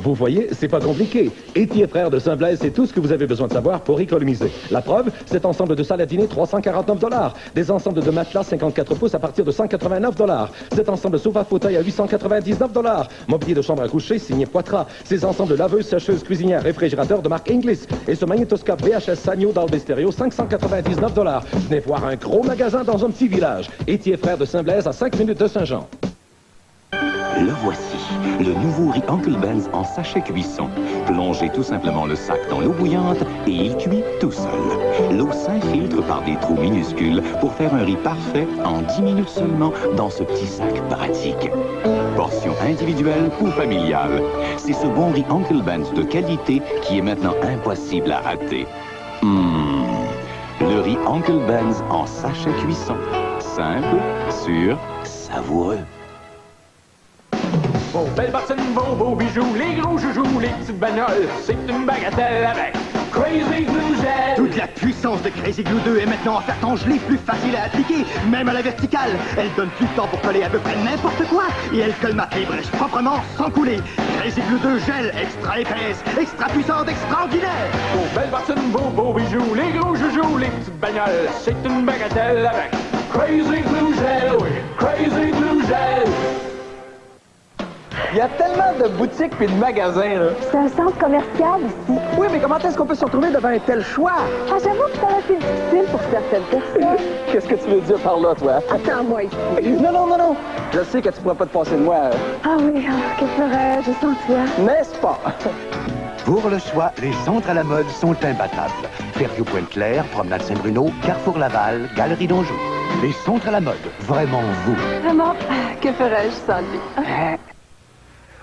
Vous voyez, c'est pas compliqué. Etier Frères de Saint-Blaise, c'est tout ce que vous avez besoin de savoir pour économiser. La preuve, cet ensemble de salles à dîner, 349 $. Des ensembles de matelas 54 pouces à partir de 189 $. Cet ensemble de sofa-fauteuil à 899 $. Mobilier de chambre à coucher signé Poitras. Ces ensembles de laveuses, sécheuses, cuisinières, réfrigérateurs de marque Inglis. Et ce magnétoscope VHS Sanyo Dolby Stereo, 599 $. Venez voir un gros magasin dans un petit village. Etier Frères de Saint-Blaise à 5 minutes de Saint-Jean. Le voici, le nouveau riz Uncle Ben's en sachet cuisson. Plongez tout simplement le sac dans l'eau bouillante et il cuit tout seul. L'eau s'infiltre par des trous minuscules pour faire un riz parfait en 10 minutes seulement dans ce petit sac pratique. Portion individuelle ou familiale. C'est ce bon riz Uncle Ben's de qualité qui est maintenant impossible à rater. Le riz Uncle Ben's en sachet cuisson. Simple, sûr, savoureux. Vos belles bottines, vos beaux bijoux, les gros joujoux, les petites bagnoles, c'est une bagatelle avec Crazy Glue Gel. Toute la puissance de Crazy Glue 2 est maintenant en faire gelé, plus facile à appliquer, même à la verticale. Elle donne plus de temps pour coller à peu près n'importe quoi et elle colmate les brèches proprement sans couler. Crazy Glue 2 Gel, extra épaisse, extra puissante, extraordinaire. Vos belles bottines, vos beaux bijoux, les gros joujoux, les petites bagnoles, c'est une bagatelle avec Crazy Glue Gel, oui, Crazy Glue Gel. Il y a tellement de boutiques et de magasins, là. C'est un centre commercial ici. Oui, mais comment est-ce qu'on peut se retrouver devant un tel choix? Ah, j'avoue que c'est assez difficile pour certaines personnes. Qu'est-ce que tu veux dire par là, toi? Attends-moi ici. Non. Je sais que tu pourras pas te passer de moi. Ah oui, que ferais-je sans toi? N'est-ce pas? Pour le choix, les centres à la mode sont imbattables. Fairview-Pointe-Claire, Promenade Saint-Bruno, Carrefour Laval, Galerie d'Anjou. Les centres à la mode, vraiment vous. Vraiment, que ferais-je sans lui?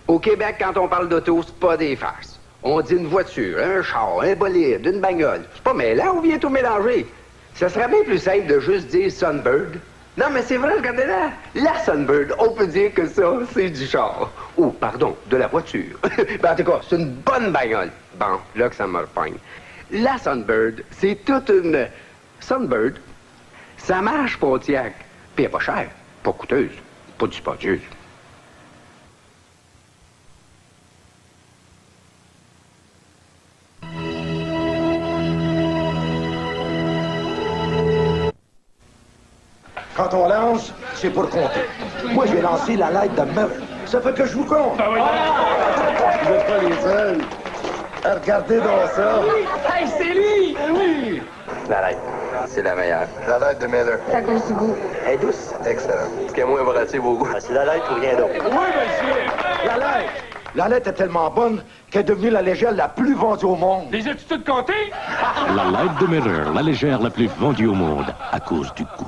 Au Québec, quand on parle d'auto, c'est pas des farces. On dit une voiture, un char, un bolide, une bagnole. C'est pas mêlant, on vient tout mélanger. Ça serait bien plus simple de juste dire Sunbird. Non, mais c'est vrai, regardez-la. La Sunbird, on peut dire que ça, c'est du char. Ou, pardon, de la voiture. Ben, en tout cas, c'est une bonne bagnole. Bon, là que ça me repogne. La Sunbird, c'est toute une... Sunbird, ça marche Pontiac. Puis elle est pas chère, pas coûteuse, pas dispendieuse. Quand on lance, c'est pour compter. Moi, j'ai lancé la light de Miller. Ça fait que je vous compte. Ah oui. Vous n'êtes pas les seuls. Regardez donc ça. Hey, c'est lui! Oui! La light, c'est la meilleure. La light de Miller. C'est à cause du goût. Elle est douce. Excellent. Ce qui est moins volatile au goût. C'est la light ou rien d'autre. Oui, monsieur! La light. La light est tellement bonne qu'elle est devenue la légère la plus vendue au monde. Les as-tu toutes comptées? La Light de Miller, la légère la plus vendue au monde à cause du goût.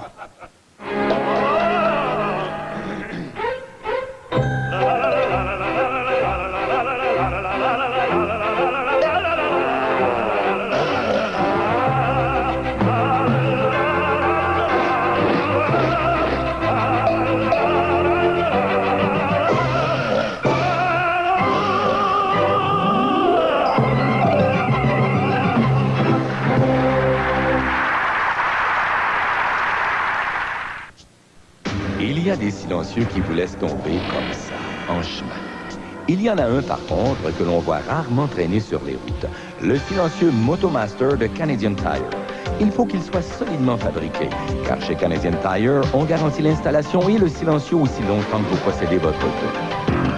Il y a des silencieux qui vous laissent tomber comme ça, en chemin. Il y en a un, par contre, que l'on voit rarement traîner sur les routes. Le silencieux Motomaster de Canadian Tire. Il faut qu'il soit solidement fabriqué, car chez Canadian Tire, on garantit l'installation et le silencieux aussi longtemps que vous possédez votre auto.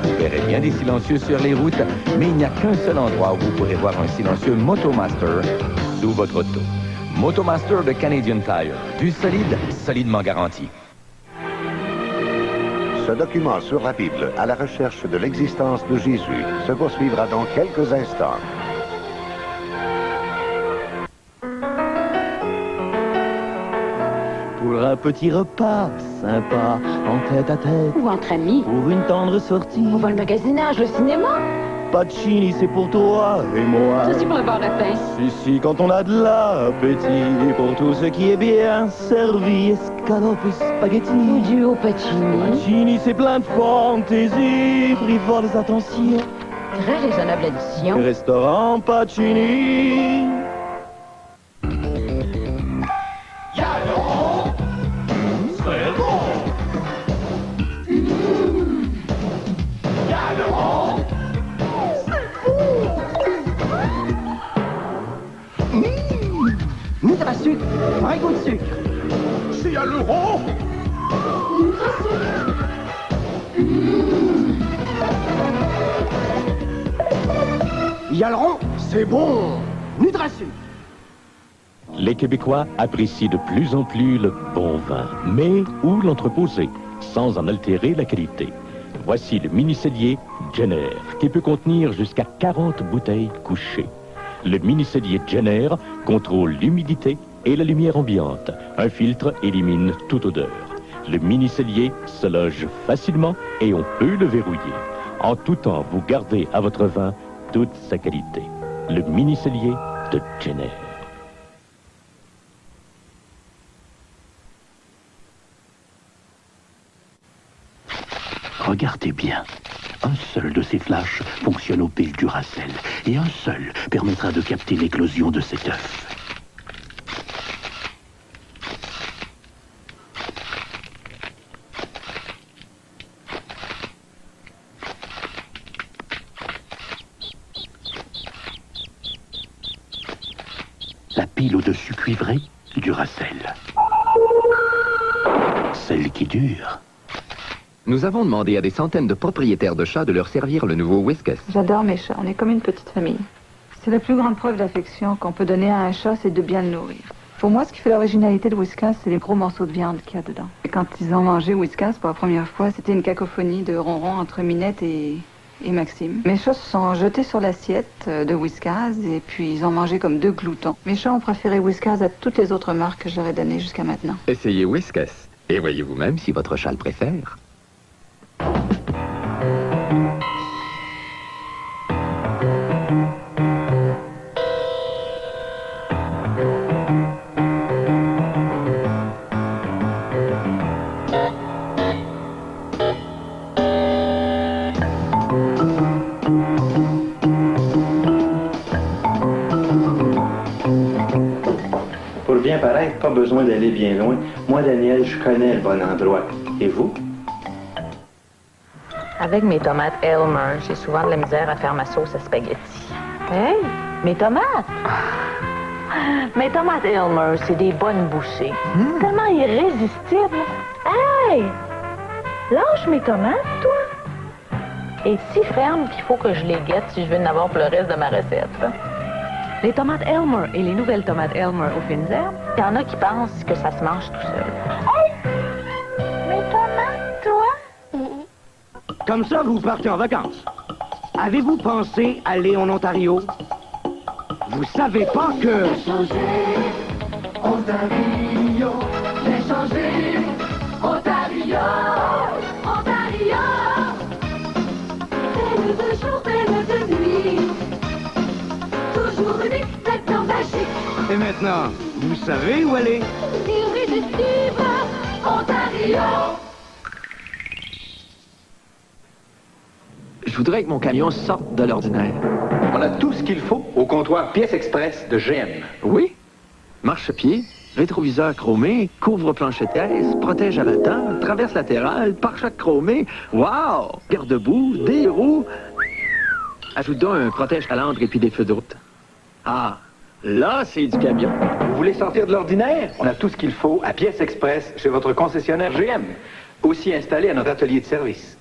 Vous verrez bien des silencieux sur les routes, mais il n'y a qu'un seul endroit où vous pourrez voir un silencieux Motomaster sous votre auto. Motomaster de Canadian Tire. Du solide, solidement garanti. Ce document sur la Bible, à la recherche de l'existence de Jésus, se poursuivra dans quelques instants. Pour un petit repas sympa, en tête à tête. Ou entre amis. Pour une tendre sortie. On va le magasinage, le cinéma. Pacini, c'est pour toi et moi. Ça, c'est pour le bar de pain. Si, quand on a de l'appétit, pour tout ce qui est bien servi, escalope et spaghetti. Duo Pacini. Pacini, c'est plein de fantaisie, frivoles attentions. Très raisonnable addition. Restaurant Pacini. Hyalron, c'est bon. Nudrassus. Les Québécois apprécient de plus en plus le bon vin, mais où l'entreposer, sans en altérer la qualité. Voici le mini-cellier Jenner, qui peut contenir jusqu'à 40 bouteilles couchées. Le mini-cellier Jenner contrôle l'humidité et la lumière ambiante. Un filtre élimine toute odeur. Le mini-cellier se loge facilement et on peut le verrouiller. En tout temps, vous gardez à votre vin toute sa qualité. Le mini-cellier de Jenner. Regardez bien. Un seul de ces flashs fonctionne aux piles Duracell et un seul permettra de capter l'éclosion de cet œuf. La pile au-dessus cuivrée, Duracell. Celle qui dure. Nous avons demandé à des centaines de propriétaires de chats de leur servir le nouveau Whiskas. J'adore mes chats, on est comme une petite famille. C'est la plus grande preuve d'affection qu'on peut donner à un chat, c'est de bien le nourrir. Pour moi, ce qui fait l'originalité de Whiskas, c'est les gros morceaux de viande qu'il y a dedans. Et quand ils ont mangé Whiskas pour la première fois, c'était une cacophonie de ronron entre Minette et Maxime. Mes chats se sont jetés sur l'assiette de Whiskas et puis ils ont mangé comme deux gloutons. Mes chats ont préféré Whiskas à toutes les autres marques que j'aurais données jusqu'à maintenant. Essayez Whiskas et voyez vous-même si votre chat le préfère. Pour bien paraître, pas besoin d'aller bien loin. Moi, Daniel, je connais le bon endroit. Et vous? Avec mes tomates Elmer, j'ai souvent de la misère à faire ma sauce à spaghetti. Hey, mes tomates! Mes tomates Elmer, c'est des bonnes bouchées. Tellement irrésistibles. Hey! Lâche mes tomates, toi! Et si ferme qu'il faut que je les guette si je veux en avoir pour le reste de ma recette. Les tomates Elmer et les nouvelles tomates Elmer aux fines herbes, il y en a qui pensent que ça se mange tout seul. Hey! Mes tomates, toi? Comme ça, vous partez en vacances. Avez-vous pensé aller en Ontario? Vous savez pas que... Ontario, j'ai changé. Ontario, Ontario. Belle de jour, belle de nuit. Toujours unique, maintenant magique. Et maintenant, vous savez où aller? Irrésistible, Ontario. Je voudrais que mon camion sorte de l'ordinaire. On a tout ce qu'il faut au comptoir Pièces Express de GM. Oui. Marchepied, rétroviseur chromé, couvre-planchettaise, protège à l'attente, traverse latérale, pare-choc chromé. Wow! Garde-boue, des roues. Ajoute donc un protège calandre et puis des feux de route. Ah, là, c'est du camion. Vous voulez sortir de l'ordinaire? On a tout ce qu'il faut à Pièces Express chez votre concessionnaire GM. Aussi installé à notre atelier de service.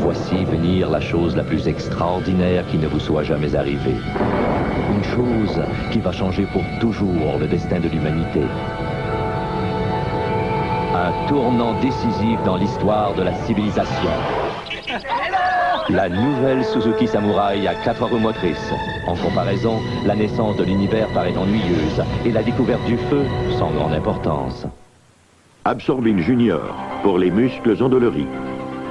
Voici venir la chose la plus extraordinaire qui ne vous soit jamais arrivée. Une chose qui va changer pour toujours le destin de l'humanité. Un tournant décisif dans l'histoire de la civilisation. La nouvelle Suzuki Samurai à 4 roues motrices. En comparaison, la naissance de l'univers paraît ennuyeuse et la découverte du feu sans grande importance. Absorbine Junior pour les muscles endoloris.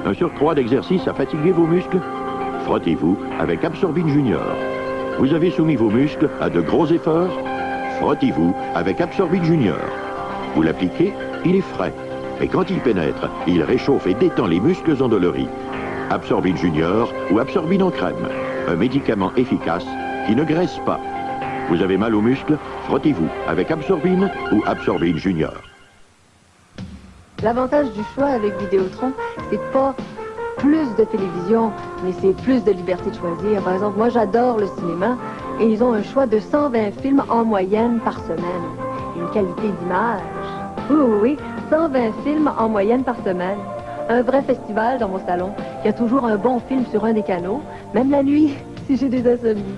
Un surcroît d'exercice a fatigué vos muscles? Frottez-vous avec Absorbine Junior. Vous avez soumis vos muscles à de gros efforts? Frottez-vous avec Absorbine Junior. Vous l'appliquez, il est frais. Mais quand il pénètre, il réchauffe et détend les muscles endoloris. Absorbine Junior ou Absorbine en crème. Un médicament efficace qui ne graisse pas. Vous avez mal aux muscles? Frottez-vous avec Absorbine ou Absorbine Junior. L'avantage du choix avec Vidéotron, c'est pas plus de télévision, mais c'est plus de liberté de choisir. Par exemple, moi, j'adore le cinéma et ils ont un choix de 120 films en moyenne par semaine. Une qualité d'image. Oui, 120 films en moyenne par semaine. Un vrai festival dans mon salon. Il y a toujours un bon film sur un des canaux, même la nuit, si j'ai des insomnies.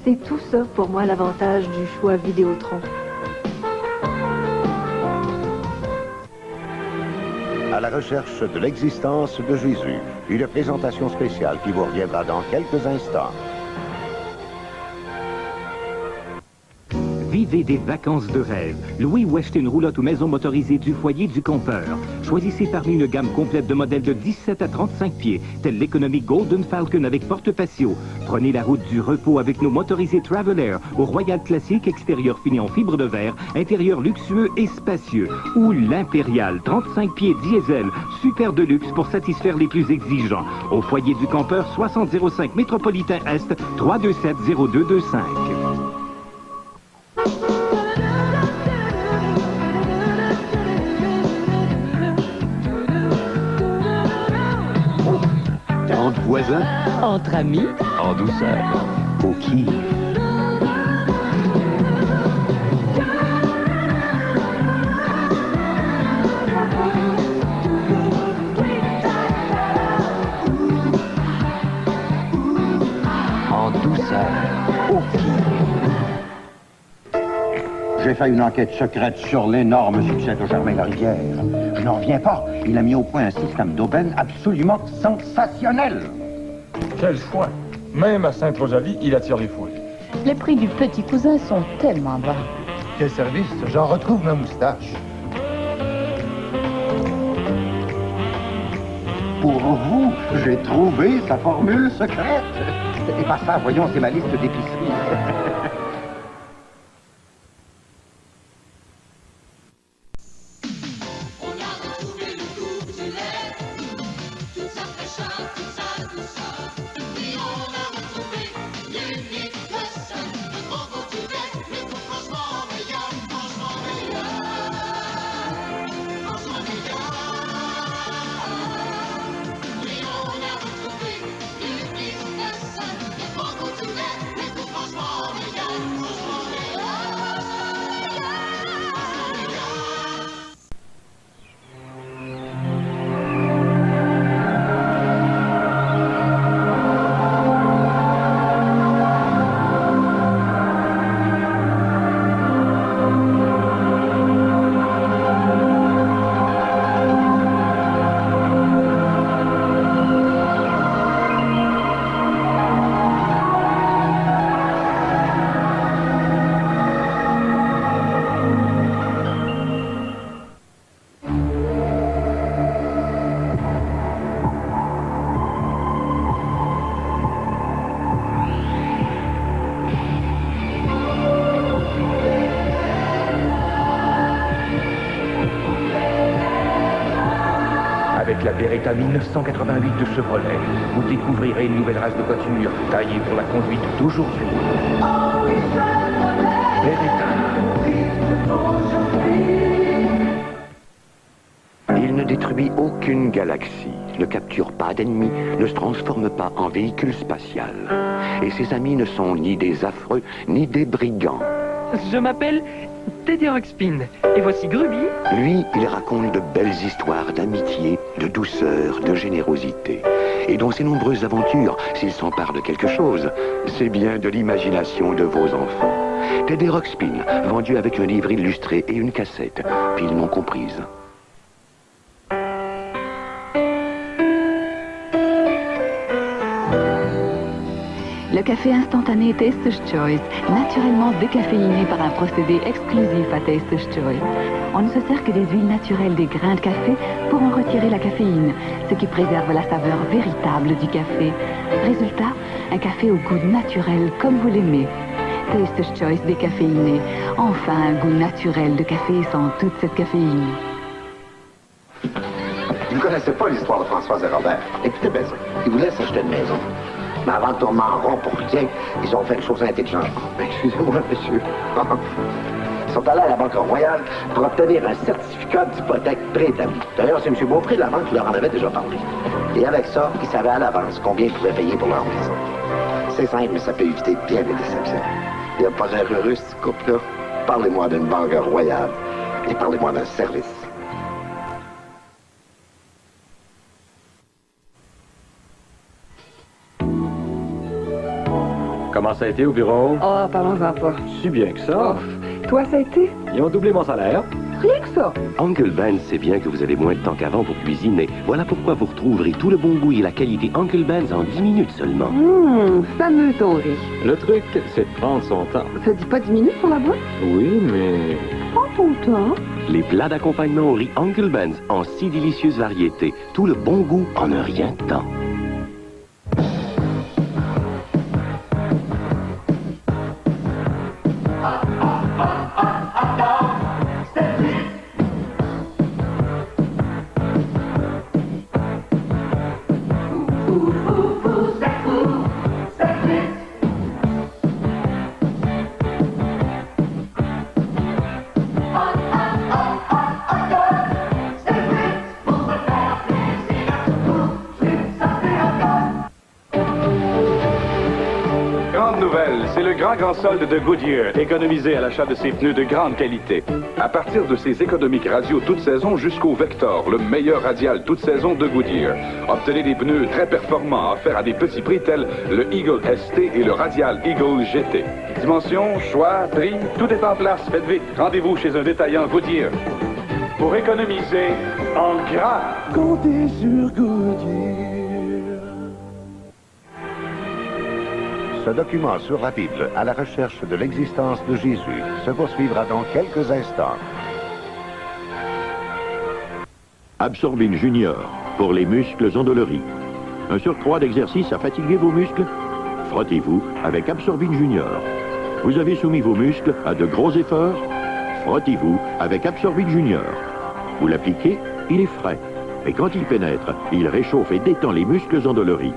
C'est tout ça pour moi l'avantage du choix Vidéotron. À la recherche de l'existence de Jésus, une présentation spéciale qui vous reviendra dans quelques instants. Vivez des vacances de rêve. Louez ou achetez une roulotte ou maison motorisée du foyer du campeur. Choisissez parmi une gamme complète de modèles de 17 à 35 pieds, tels l'économique Golden Falcon avec porte patio. Prenez la route du repos avec nos motorisés Traveler au Royal Classique, extérieur fini en fibre de verre, intérieur luxueux et spacieux. Ou l'Impérial, 35 pieds diesel, super de luxe pour satisfaire les plus exigeants. Au foyer du campeur, 6005 Métropolitain Est, 327-0225. Entre voisins, entre amis, en douceur, au qui. En douceur, au qui. J'ai fait une enquête secrète sur l'énorme succès de Germain-Larivière. Je n'en reviens pas. Il a mis au point un système d'aubaine absolument sensationnel. Quel choix! Même à Sainte-Rosalie, il attire les foules. Les prix du petit cousin sont tellement bas. Quel service! J'en retrouve ma moustache. Pour vous, j'ai trouvé sa formule secrète. Et pas ça, voyons, c'est ma liste d'épicerie. Avec la Beretta 1988 de Chevrolet, vous découvrirez une nouvelle race de voiture taillée pour la conduite d'aujourd'hui. Beretta. Il ne détruit aucune galaxie, ne capture pas d'ennemis, ne se transforme pas en véhicule spatial. Et ses amis ne sont ni des affreux, ni des brigands. Je m'appelle Teddy Ruxpin, et voici Grubby. Lui, il raconte de belles histoires d'amitié, de douceur, de générosité. Et dans ses nombreuses aventures, s'il s'empare de quelque chose, c'est bien de l'imagination de vos enfants. Teddy Ruxpin, vendu avec un livre illustré et une cassette, piles non comprises. Le café instantané Taster's Choice, naturellement décaféiné par un procédé exclusif à Taster's Choice. On ne se sert que des huiles naturelles des grains de café pour en retirer la caféine, ce qui préserve la saveur véritable du café. Résultat, un café au goût naturel comme vous l'aimez. Taster's Choice décaféiné, enfin un goût naturel de café sans toute cette caféine. Vous ne connaissez pas l'histoire de Françoise et Robert. Écoutez bien ça. Ils voulaient s'acheter une maison. Mais avant de tourner en rond pour rien, ils ont fait une chose intelligente. Excusez-moi, monsieur. Ils sont allés à la Banque Royale pour obtenir un certificat d'hypothèque préétabli. D'ailleurs, c'est M. Beaupré de la banque qui leur en avait déjà parlé. Et avec ça, ils savaient à l'avance combien ils pouvaient payer pour leur maison. C'est simple, mais ça peut éviter bien des déceptions. Il n'y a pas d'heure heureuse, ce couple-là. Parlez-moi d'une banque royale et parlez-moi d'un service. Comment ça a été au bureau? Oh, parlons-en pas. Si bien que ça. Toi, ça a été? Ils ont doublé mon salaire. Rien que ça. Uncle Ben sait bien que vous avez moins de temps qu'avant pour cuisiner. Voilà pourquoi vous retrouverez tout le bon goût et la qualité Uncle Ben's en 10 minutes seulement. Fameux ton riz. Le truc, c'est de prendre son temps. Ça dit pas 10 minutes pour la boîte? Oui, mais... Prends ton temps. Les plats d'accompagnement au riz Uncle Ben's en 6 délicieuses variétés. Tout le bon goût en un rien de temps. C'est le grand solde de Goodyear, économisé à l'achat de ses pneus de grande qualité. À partir de ses économiques radio toute saison jusqu'au Vector, le meilleur radial toute saison de Goodyear. Obtenez des pneus très performants offerts à des petits prix tels le Eagle ST et le Radial Eagle GT. Dimension, choix, prix, tout est en place. Faites vite, rendez-vous chez un détaillant Goodyear. Pour économiser en gras. Comptez sur Goodyear. Ce document sur la Bible à la recherche de l'existence de Jésus se poursuivra dans quelques instants. Absorbine Junior, pour les muscles endoloris. Un surcroît d'exercice à fatiguer vos muscles? Frottez-vous avec Absorbine Junior. Vous avez soumis vos muscles à de gros efforts? Frottez-vous avec Absorbine Junior. Vous l'appliquez, il est frais. Mais quand il pénètre, il réchauffe et détend les muscles endoloris.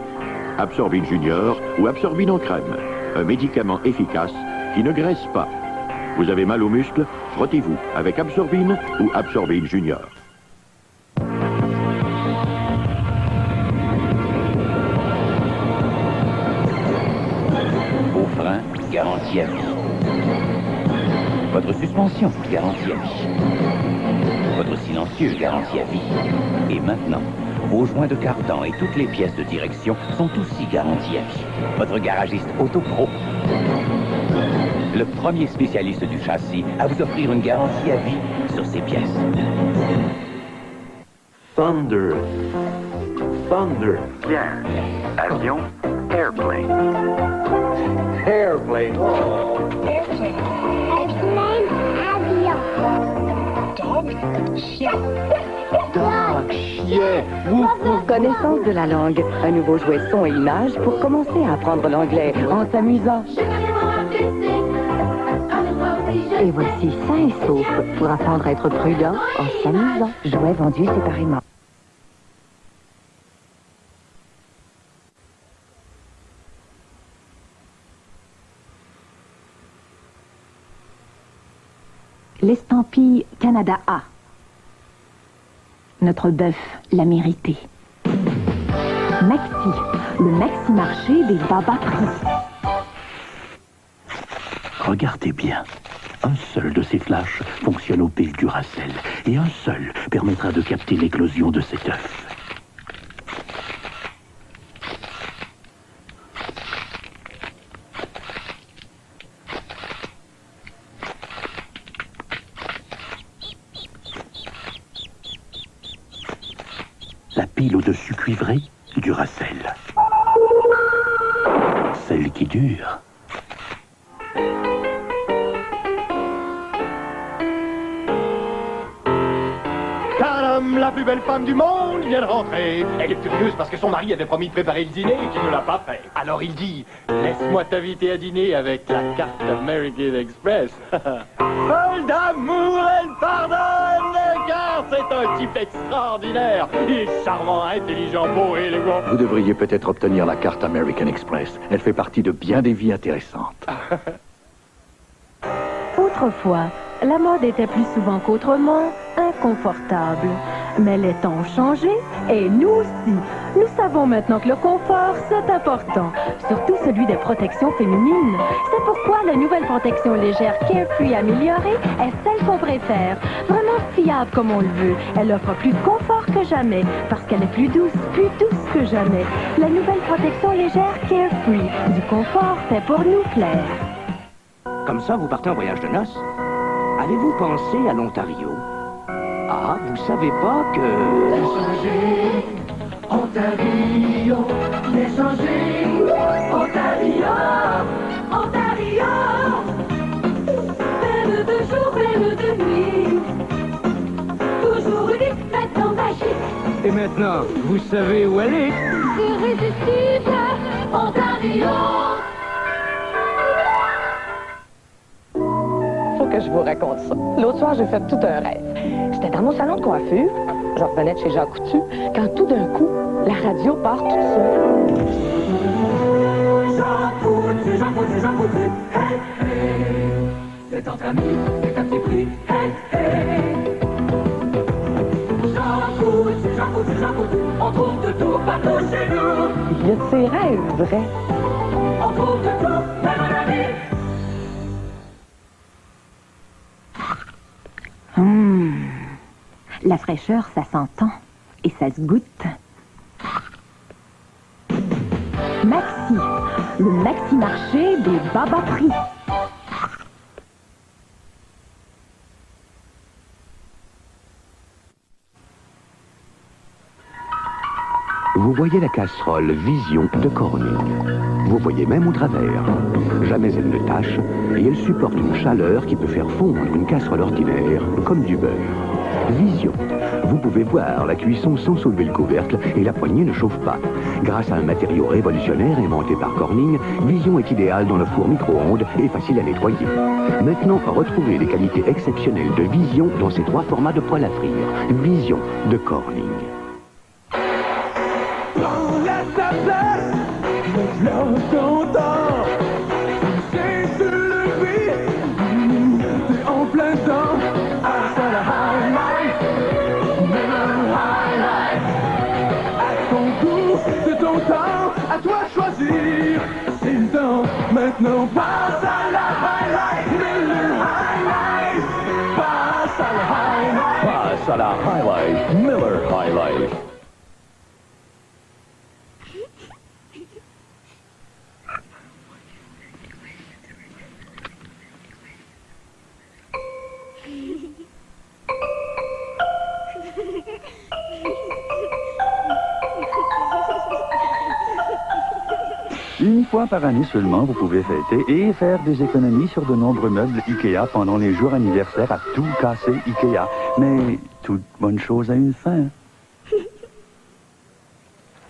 Absorbine Junior ou Absorbine en crème. Un médicament efficace qui ne graisse pas. Vous avez mal aux muscles? Frottez-vous avec Absorbine ou Absorbine Junior. Vos freins, garantie à vie. Votre suspension, garantie à vie. Votre silencieux, garantie à vie. Et maintenant, vos joints de cardan et toutes les pièces de direction sont aussi garantis à vie. Votre garagiste AutoPro, le premier spécialiste du châssis à vous offrir une garantie à vie sur ses pièces. Thunder. Thunder. Pierre. Avion. Airplane. Airplane. Dog. Chien. Dog. Chien. Connaissance de la langue. Un nouveau jouet son et image pour commencer à apprendre l'anglais en s'amusant. Et voici sain et sauf pour apprendre à être prudent en s'amusant. Jouets vendus séparément. L'estampille Canada A. Notre bœuf l'a mérité. Maxi, le maxi marché des bas prix. Regardez bien. Un seul de ces flashs fonctionne aux piles Duracell et un seul permettra de capter l'éclosion de cet œuf. La pile au-dessus cuivrée, Duracell. Celle qui dure. Tadam, la plus belle femme du monde vient de rentrer. Elle est furieuse parce que son mari avait promis de préparer le dîner et qu'il ne l'a pas fait. Alors il dit, laisse-moi t'inviter à dîner avec la carte American Express. Folle d'amour, elle pardonne, car c'est un type extraordinaire. Il est charmant, intelligent, beau et élégant. Vous devriez peut-être obtenir la carte American Express. Elle fait partie de bien des vies intéressantes. Autrefois, la mode était plus souvent qu'autrement inconfortable. Mais les temps ont changé et nous aussi. Nous savons maintenant que le confort, c'est important, surtout celui des protections féminines. C'est pourquoi la nouvelle protection légère Carefree améliorée est celle qu'on préfère. Vraiment fiable comme on le veut. Elle offre plus de confort que jamais, parce qu'elle est plus douce que jamais. La nouvelle protection légère Carefree. Du confort fait pour nous plaire. Comme ça, vous partez en voyage de noces. Avez-vous pensé à l'Ontario? Ah, vous savez pas que... Ontario, l'échanger, Ontario, Ontario. Belle de jour, belle de nuit, toujours unique, maintenant magique. Et maintenant, vous savez où elle est? Irrésistible, Ontario. Faut que je vous raconte ça. L'autre soir, j'ai fait tout un rêve. J'étais dans mon salon de coiffure, je revenais de chez Jacques Coutu, quand tout d'un coup, la radio part toute seule. Jacques Coutu, Jacques Coutu, Jacques Coutu, hey, hey. C'est entre amis, c'est un petit prix, hey, hey. Jacques Coutu, Jacques Coutu, Jacques Coutu, on trouve de tout partout chez nous. Il y a de ces rêves vrais. On trouve de tout, même un ami. La fraîcheur, ça s'entend et ça se goûte. Maxi, le Maxi Marché des bas prix. Vous voyez la casserole Vision de Corning. Vous voyez même au travers. Jamais elle ne tâche et elle supporte une chaleur qui peut faire fondre une casserole ordinaire comme du beurre. Vision. Vous pouvez voir la cuisson sans soulever le couvercle et la poignée ne chauffe pas. Grâce à un matériau révolutionnaire inventé par Corning, Vision est idéal dans le four micro-ondes et facile à nettoyer. Maintenant, retrouvez les qualités exceptionnelles de Vision dans ces 3 formats de poêle à frire. Vision de Corning. En plein temps, à la high life, high life. À ton goût, c'est ton temps, à toi de choisir. C'est le temps, maintenant passe à la high life, Miller High Life. Passe à la high life. Passe à la High Life, Miller High Life. Une fois par année seulement, vous pouvez fêter et faire des économies sur de nombreux meubles Ikea pendant les jours anniversaires à tout casser Ikea. Mais toute bonne chose a une fin.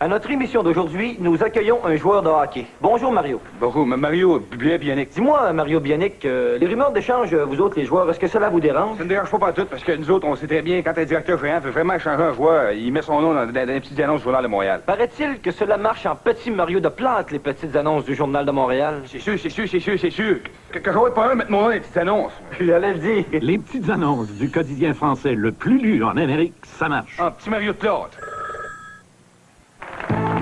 À notre émission d'aujourd'hui, nous accueillons un joueur de hockey. Bonjour, Mario. Bonjour, Mario Bionic. Dis-moi, Mario Bionic, les rumeurs d'échange, vous autres, les joueurs, est-ce que cela vous dérange? Ça ne dérange pas tout, parce que nous autres, on sait très bien, quand un directeur géant veut vraiment échanger un joueur, il met son nom dans les petites annonces du Journal de Montréal. Paraît-il que cela marche en petit Mario de Plante, les petites annonces du Journal de Montréal? C'est sûr. Que j'aurais pas un mettre mon nom dans les petites annonces. J'allais le dire. Les petites annonces du quotidien français le plus lu en Amérique, ça marche. Un petit Mario de Plante.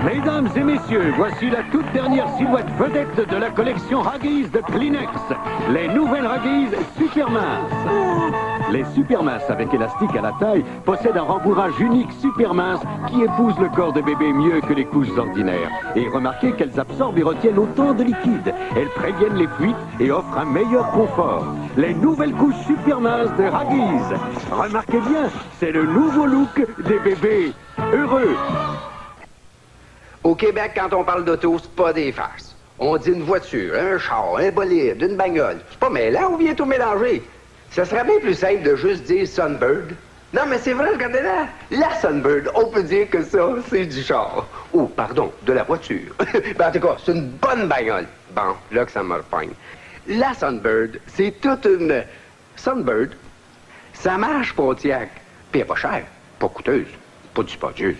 Mesdames et messieurs, voici la toute dernière silhouette vedette de la collection Huggies de Kleenex. Les nouvelles Huggies super minces. Les super minces avec élastique à la taille possèdent un rembourrage unique super mince qui épouse le corps de bébé mieux que les couches ordinaires. Et remarquez qu'elles absorbent et retiennent autant de liquide. Elles préviennent les fuites et offrent un meilleur confort. Les nouvelles couches super minces de Huggies. Remarquez bien, c'est le nouveau look des bébés heureux. Au Québec, quand on parle d'auto, c'est pas des farces. On dit une voiture, un char, un bolide, une bagnole. C'est pas mêlant, on vient tout mélanger. Ça serait bien plus simple de juste dire Sunbird. Non, mais c'est vrai, regardez là. La Sunbird, on peut dire que ça, c'est du char. Oh, pardon, de la voiture. Ben, en tout cas, c'est une bonne bagnole. Bon, là que ça me repogne. La Sunbird, c'est toute une... Sunbird, ça marche Pontiac. Puis elle est pas chère, pas coûteuse, pas dispendieuse.